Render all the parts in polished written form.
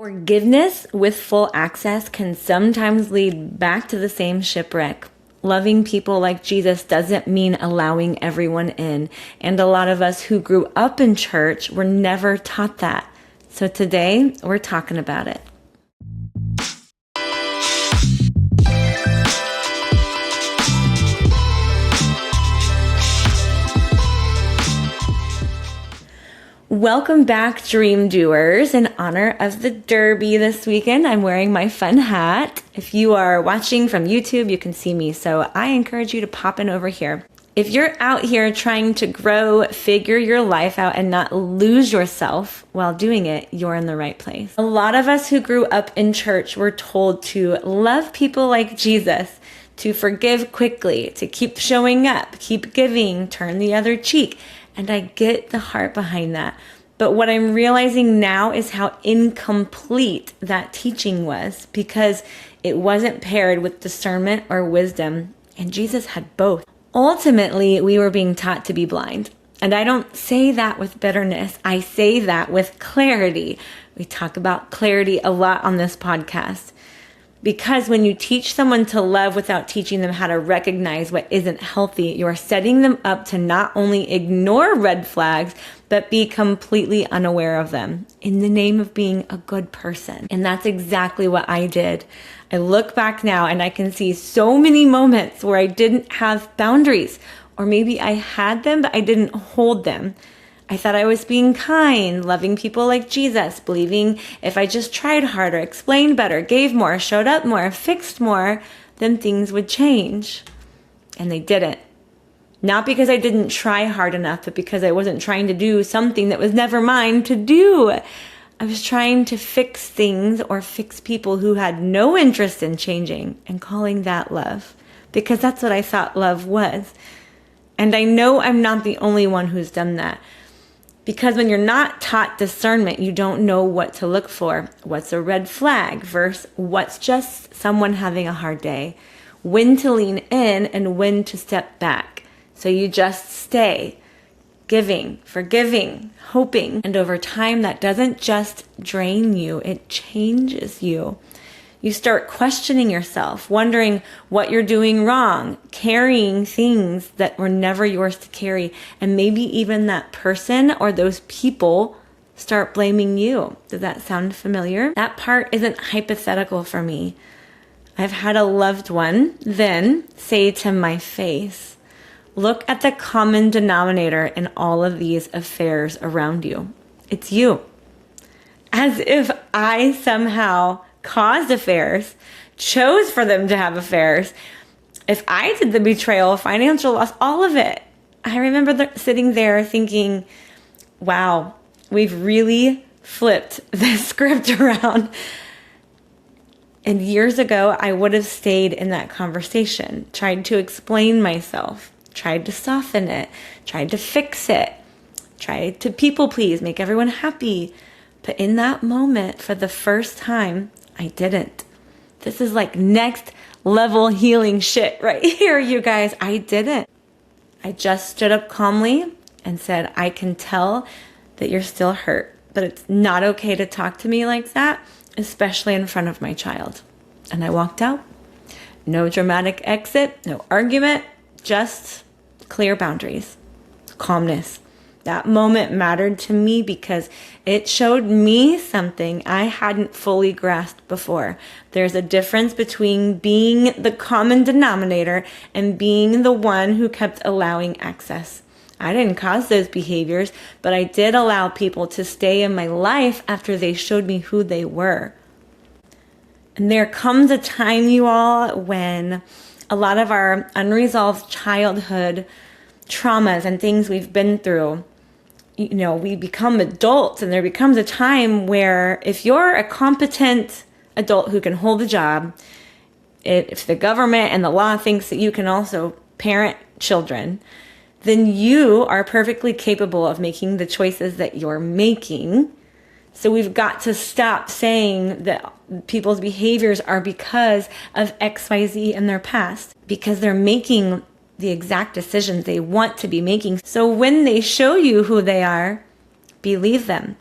Forgiveness with full access can sometimes lead back to the same shipwreck. Loving people like Jesus doesn't mean allowing everyone in. And a lot of us who grew up in church were never taught that. So today, we're talking about it. Welcome back, Dream Doers. In honor of the Derby this weekend, I'm wearing my fun hat. If you are watching from YouTube, you can see me, so I encourage you to pop in over here. If you're out here trying to grow, figure your life out, and not lose yourself while doing it, you're in the right place. A lot of us who grew up in church were told to love people like Jesus, to forgive quickly, to keep showing up, keep giving, turn the other cheek. And I get the heart behind that. But what I'm realizing now is how incomplete that teaching was, because it wasn't paired with discernment or wisdom, and Jesus had both. Ultimately, we were being taught to be blind. And I don't say that with bitterness. I say that with clarity. We talk about clarity a lot on this podcast. Because when you teach someone to love without teaching them how to recognize what isn't healthy, you are setting them up to not only ignore red flags, but be completely unaware of them in the name of being a good person. And that's exactly what I did. I look back now and I can see so many moments where I didn't have boundaries, or maybe I had them, but I didn't hold them. I thought I was being kind, loving people like Jesus, believing if I just tried harder, explained better, gave more, showed up more, fixed more, then things would change. And they didn't. Not because I didn't try hard enough, but because I wasn't trying to do something that was never mine to do. I was trying to fix things or fix people who had no interest in changing and calling that love, because that's what I thought love was. And I know I'm not the only one who's done that. Because when you're not taught discernment, you don't know what to look for. What's a red flag versus what's just someone having a hard day. When to lean in and when to step back. So you just stay giving, forgiving, hoping. And over time, that doesn't just drain you, it changes you. You start questioning yourself, wondering what you're doing wrong, carrying things that were never yours to carry. And maybe even that person or those people start blaming you. Does that sound familiar? That part isn't hypothetical for me. I've had a loved one then say to my face, "Look at the common denominator in all of these affairs around you. It's you." As if I somehow caused affairs, chose for them to have affairs. If I did the betrayal, financial loss, all of it. I remember sitting there thinking, wow, we've really flipped the script around. And years ago, I would have stayed in that conversation, tried to explain myself, tried to soften it, tried to fix it, tried to people please, make everyone happy. But in that moment, for the first time, I didn't. This is like next level healing shit right here, you guys. I didn't. I just stood up calmly and said, I can tell that you're still hurt, but it's not okay to talk to me like that, especially in front of my child. And I walked out. No dramatic exit, no argument, just clear boundaries, calmness. That moment mattered to me because it showed me something I hadn't fully grasped before. There's a difference between being the common denominator and being the one who kept allowing access. I didn't cause those behaviors, but I did allow people to stay in my life after they showed me who they were. And there comes a time, you all, when a lot of our unresolved childhood traumas and things we've been through, you know, we become adults, and there becomes a time where if you're a competent adult who can hold a job, if the government and the law thinks that you can also parent children, then you are perfectly capable of making the choices that you're making. So we've got to stop saying that people's behaviors are because of XYZ in their past, because they're making the exact decisions they want to be making. So when they show you who they are, believe them.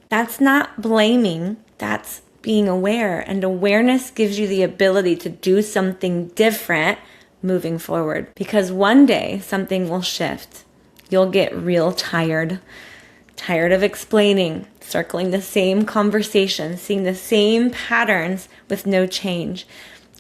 That's not blaming. That's being aware, and awareness gives you the ability to do something different moving forward, because one day something will shift. You'll get real tired of explaining, circling the same conversation, seeing the same patterns with no change.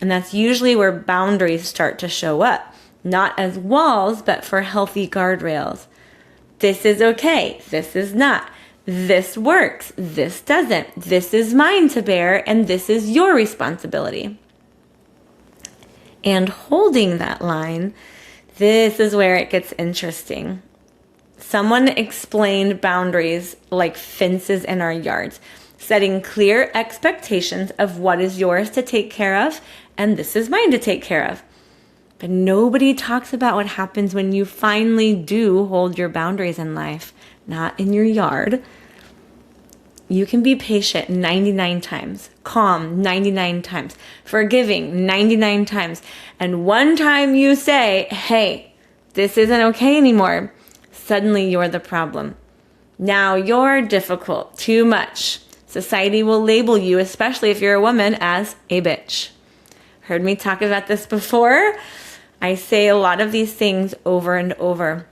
And that's usually where boundaries start to show up, not as walls, but for healthy guardrails. This is okay. This is not. This works. This doesn't. This is mine to bear, and this is your responsibility. And holding that line, this is where it gets interesting. Someone explained boundaries like fences in our yards, setting clear expectations of what is yours to take care of, and this is mine to take care of. But nobody talks about what happens when you finally do hold your boundaries in life, not in your yard. You can be patient 99 times, calm 99 times, forgiving 99 times. And one time you say, hey, this isn't okay anymore, suddenly you're the problem. Now you're difficult, too much. Society will label you, especially if you're a woman, as a bitch. Heard me talk about this before? I say a lot of these things over and over.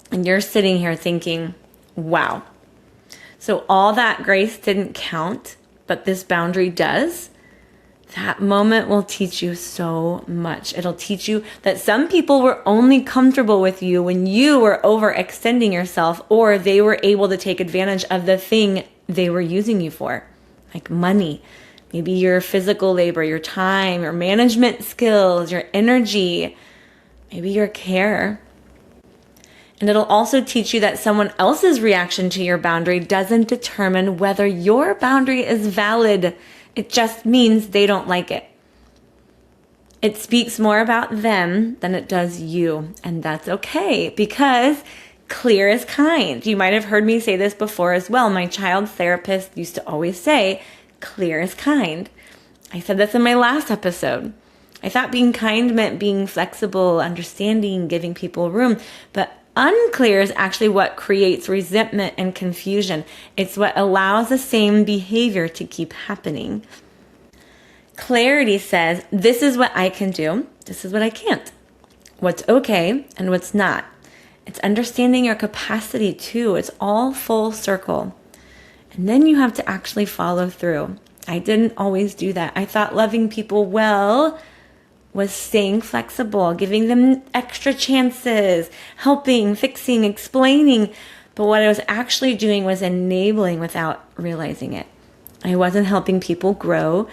And you're sitting here thinking, wow. So all that grace didn't count, but this boundary does. That moment will teach you so much. It'll teach you that some people were only comfortable with you when you were overextending yourself, or they were able to take advantage of the thing they were using you for, like money, maybe your physical labor, your time, your management skills, your energy, maybe your care. And it'll also teach you that someone else's reaction to your boundary doesn't determine whether your boundary is valid. It just means they don't like it. It speaks more about them than it does you. And that's okay, because clear is kind. You might have heard me say this before as well. My child therapist used to always say, clear is kind. I said this in my last episode. I thought being kind meant being flexible, understanding, giving people room, but unclear is actually what creates resentment and confusion. It's what allows the same behavior to keep happening. Clarity says, this is what I can do, this is what I can't. What's okay and what's not. It's understanding your capacity too. It's all full circle. And then you have to actually follow through. I didn't always do that. I thought loving people well was staying flexible, giving them extra chances, helping, fixing, explaining. But what I was actually doing was enabling without realizing it. I wasn't helping people grow.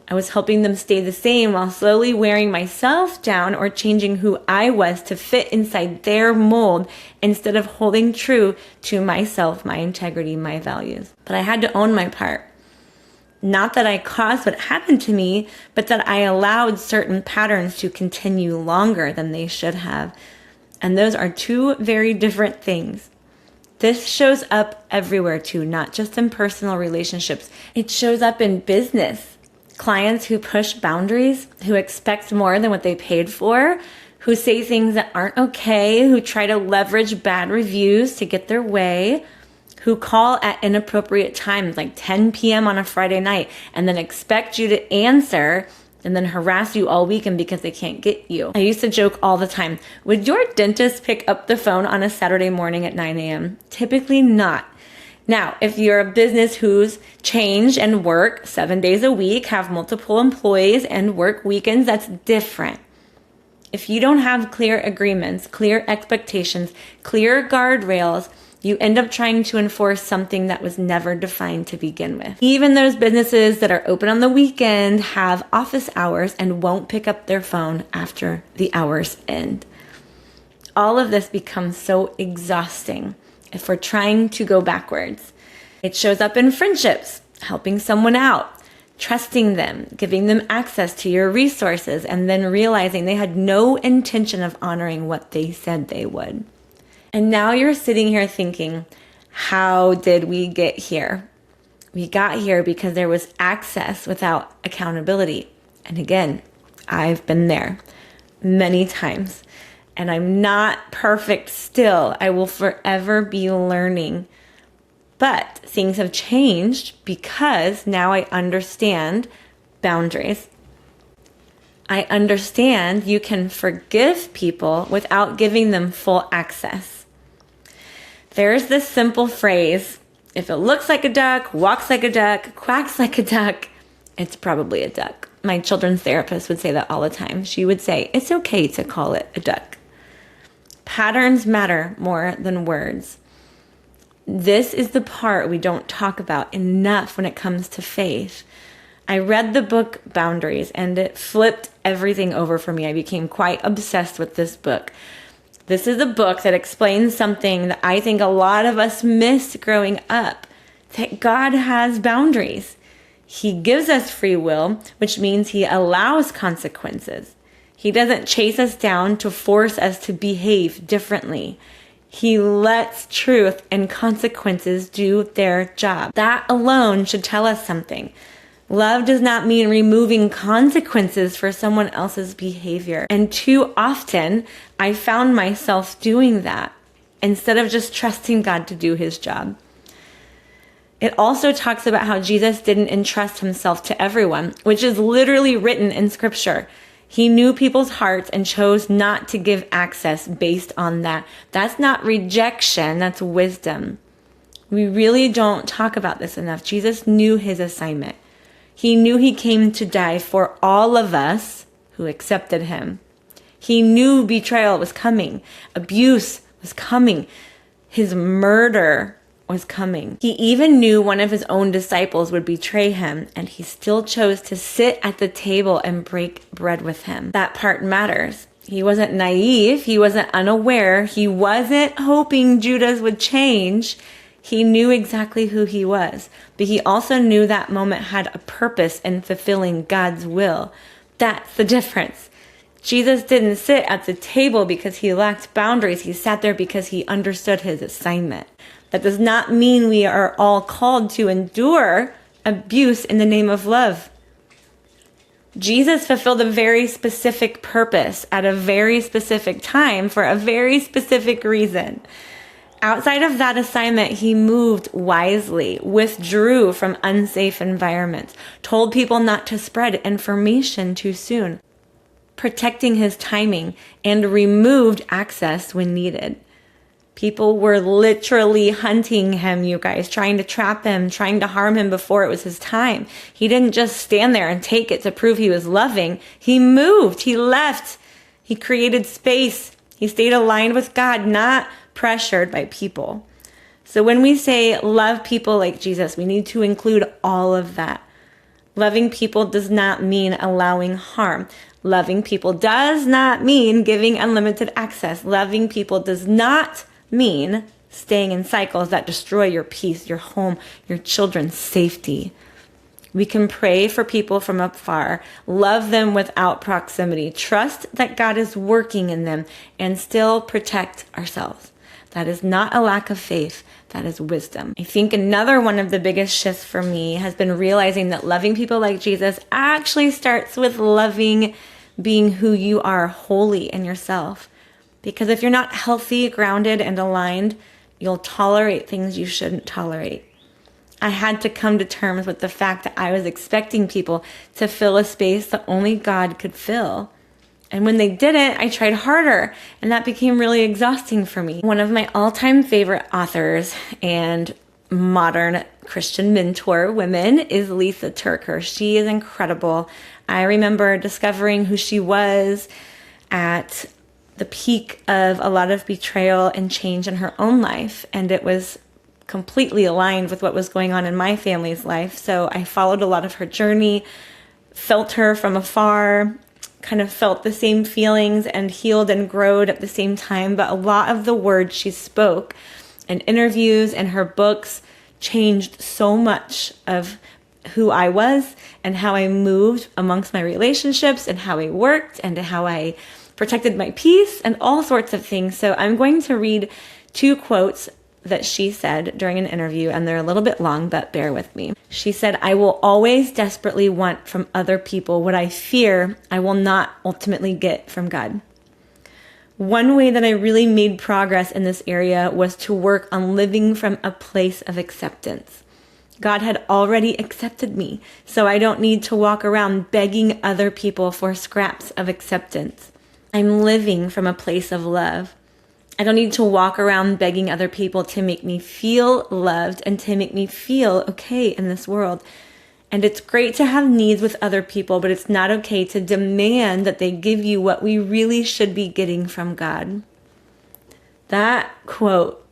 I was helping them stay the same while slowly wearing myself down or changing who I was to fit inside their mold instead of holding true to myself, my integrity, my values. But I had to own my part. Not that I caused what happened to me, but that I allowed certain patterns to continue longer than they should have. And those are two very different things. This shows up everywhere too, not just in personal relationships. It shows up in business. Clients who push boundaries, who expect more than what they paid for, who say things that aren't okay, who try to leverage bad reviews to get their way, who call at inappropriate times, like 10 p.m. on a Friday night, and then expect you to answer and then harass you all weekend because they can't get you. I used to joke all the time, would your dentist pick up the phone on a Saturday morning at 9 a.m.? Typically not. Now, if you're a business who's changed and work 7 days a week, have multiple employees and work weekends, that's different. If you don't have clear agreements, clear expectations, clear guardrails, you end up trying to enforce something that was never defined to begin with. Even those businesses that are open on the weekend have office hours and won't pick up their phone after the hours end. All of this becomes so exhausting if we're trying to go backwards. It shows up in friendships, helping someone out, trusting them, giving them access to your resources, and then realizing they had no intention of honoring what they said they would. And now you're sitting here thinking, how did we get here? We got here because there was access without accountability. And again, I've been there many times. And I'm not perfect still. I will forever be learning. But things have changed because now I understand boundaries. I understand you can forgive people without giving them full access. There's this simple phrase, if it looks like a duck, walks like a duck, quacks like a duck, it's probably a duck. My children's therapist would say that all the time. She would say, it's okay to call it a duck. Patterns matter more than words. This is the part we don't talk about enough when it comes to faith. I read the book Boundaries and it flipped everything over for me. I became quite obsessed with this book. This is a book that explains something that I think a lot of us missed growing up, that God has boundaries. He gives us free will, which means he allows consequences. He doesn't chase us down to force us to behave differently. He lets truth and consequences do their job. That alone should tell us something. Love does not mean removing consequences for someone else's behavior. And too often, I found myself doing that instead of just trusting God to do his job. It also talks about how Jesus didn't entrust himself to everyone, which is literally written in scripture. He knew people's hearts and chose not to give access based on that. That's not rejection, that's wisdom. We really don't talk about this enough. Jesus knew his assignment. He knew he came to die for all of us who accepted him. He knew betrayal was coming. Abuse was coming. His murder was coming. He even knew one of his own disciples would betray him, and he still chose to sit at the table and break bread with him. That part matters. He wasn't naive. He wasn't unaware. He wasn't hoping Judas would change. He knew exactly who he was, but he also knew that moment had a purpose in fulfilling God's will. That's the difference. Jesus didn't sit at the table because he lacked boundaries. He sat there because he understood his assignment. That does not mean we are all called to endure abuse in the name of love. Jesus fulfilled a very specific purpose at a very specific time for a very specific reason. Outside of that assignment, he moved wisely, withdrew from unsafe environments, told people not to spread information too soon, protecting his timing, and removed access when needed. People were literally hunting him, you guys, trying to trap him, trying to harm him before it was his time. He didn't just stand there and take it to prove he was loving. He moved, he left, he created space. He stayed aligned with God, not pressured by people. So when we say love people like Jesus, we need to include all of that. Loving people does not mean allowing harm. Loving people does not mean giving unlimited access. Loving people does not mean staying in cycles that destroy your peace, your home, your children's safety. We can pray for people from afar, love them without proximity, trust that God is working in them, and still protect ourselves. That is not a lack of faith. That is wisdom. I think another one of the biggest shifts for me has been realizing that loving people like Jesus actually starts with loving being who you are, wholly in yourself. Because if you're not healthy, grounded, and aligned, you'll tolerate things you shouldn't tolerate. I had to come to terms with the fact that I was expecting people to fill a space that only God could fill. And when they didn't, I tried harder, and that became really exhausting for me. One of my all-time favorite authors and modern Christian mentor women is Lisa TerKeurst. She is incredible. I remember discovering who she was at the peak of a lot of betrayal and change in her own life, and it was completely aligned with what was going on in my family's life. So I followed a lot of her journey, felt her from afar, kind of felt the same feelings and healed and growed at the same time. But a lot of the words she spoke in interviews and her books changed so much of who I was and how I moved amongst my relationships and how I worked and how I protected my peace and all sorts of things. So I'm going to read 2 quotes that she said during an interview, and they're a little bit long, but bear with me. She said, "I will always desperately want from other people what I fear I will not ultimately get from God. One way that I really made progress in this area was to work on living from a place of acceptance. God had already accepted me, so I don't need to walk around begging other people for scraps of acceptance. I'm living from a place of love. I don't need to walk around begging other people to make me feel loved and to make me feel okay in this world. And it's great to have needs with other people, but it's not okay to demand that they give you what we really should be getting from God. That quote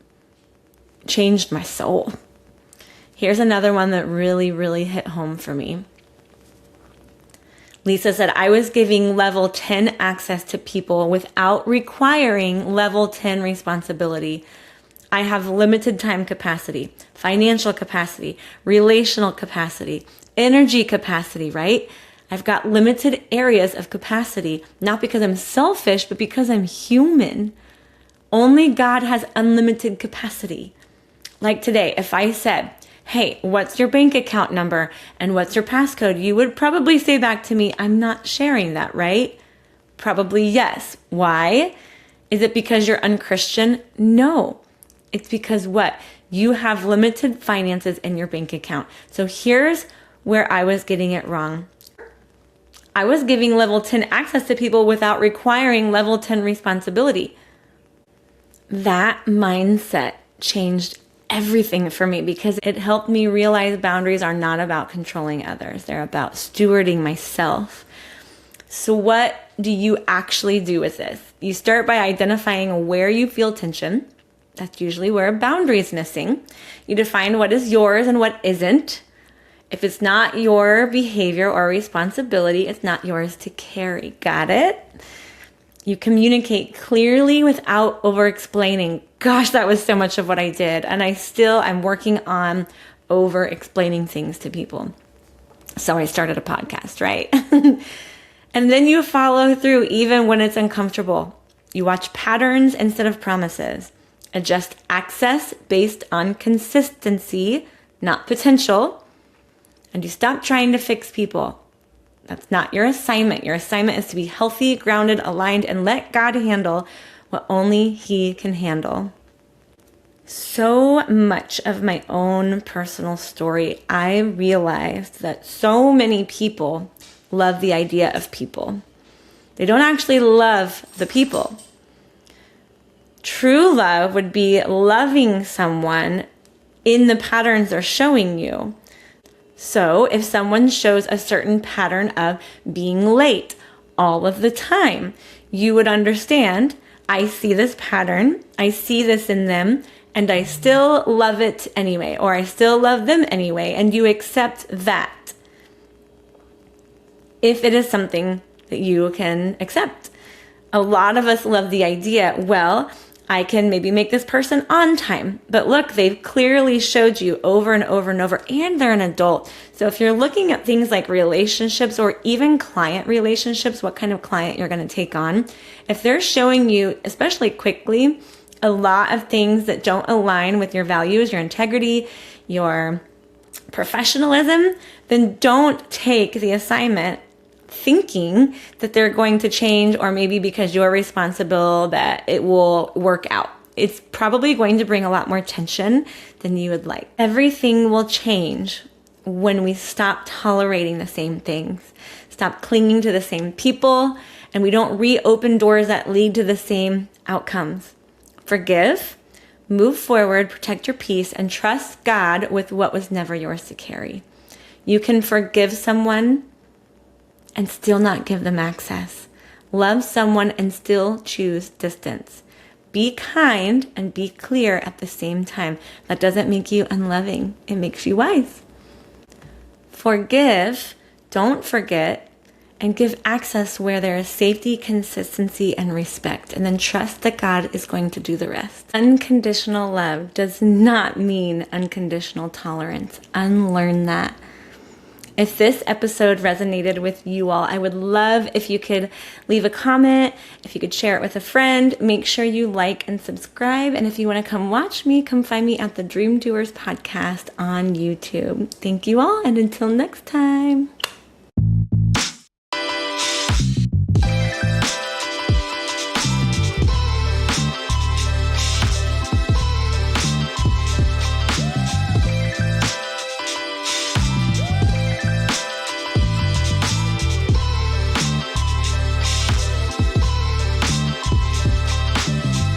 changed my soul. Here's another one that really, really hit home for me. Lisa said, I was giving level 10 access to people without requiring level 10 responsibility. I have limited time capacity, financial capacity, relational capacity, energy capacity, right? I've got limited areas of capacity, not because I'm selfish, but because I'm human. Only God has unlimited capacity. Like today, if I said, hey, what's your bank account number and what's your passcode? You would probably say back to me, I'm not sharing that, right? Probably yes. Why? Is it because you're unchristian? No. It's because what? You have limited finances in your bank account. So here's where I was getting it wrong. I was giving level 10 access to people without requiring level 10 responsibility. That mindset changed everything for me because it helped me realize boundaries are not about controlling others. They're about stewarding myself. So what do you actually do with this? You start by identifying where you feel tension. That's usually where a boundary is missing. You define what is yours and what isn't. If it's not your behavior or responsibility, it's not yours to carry. Got it? You communicate clearly without over-explaining. Gosh, that was so much of what I did. And I'm working on over-explaining things to people. So I started a podcast, right? And then you follow through even when it's uncomfortable. You watch patterns instead of promises. Adjust access based on consistency, not potential. And you stop trying to fix people. That's not your assignment. Your assignment is to be healthy, grounded, aligned, and let God handle what only He can handle. So much of my own personal story, I realized that so many people love the idea of people. They don't actually love the people. True love would be loving someone in the patterns they're showing you. So if someone shows a certain pattern of being late all of the time, you would understand, I see this pattern, I see this in them, and I still love it anyway, or I still love them anyway, and you accept that. If it is something that you can accept. A lot of us love the idea, well, I can maybe make this person on time. But look, they've clearly showed you over and over and over, and they're an adult. So if you're looking at things like relationships or even client relationships, what kind of client you're going to take on, if they're showing you, especially quickly, a lot of things that don't align with your values, your integrity, your professionalism, then don't take the assignment thinking that they're going to change, or maybe because you're responsible that it will work out. It's probably going to bring a lot more tension than you would like. Everything will change when we stop tolerating the same things, stop clinging to the same people, and we don't reopen doors that lead to the same outcomes. Forgive, move forward, protect your peace, and trust God with what was never yours to carry. You can forgive someone and still not give them access. Love someone and still choose distance. Be kind and be clear at the same time. That doesn't make you unloving. It makes you wise. Forgive, don't forget, and give access where there is safety, consistency, and respect. And then trust that God is going to do the rest. Unconditional love does not mean unconditional tolerance. Unlearn that. If this episode resonated with you all, I would love if you could leave a comment, if you could share it with a friend. Make sure you like and subscribe. And if you want to come watch me, come find me at the Dream Doers podcast on YouTube. Thank you all, and until next time.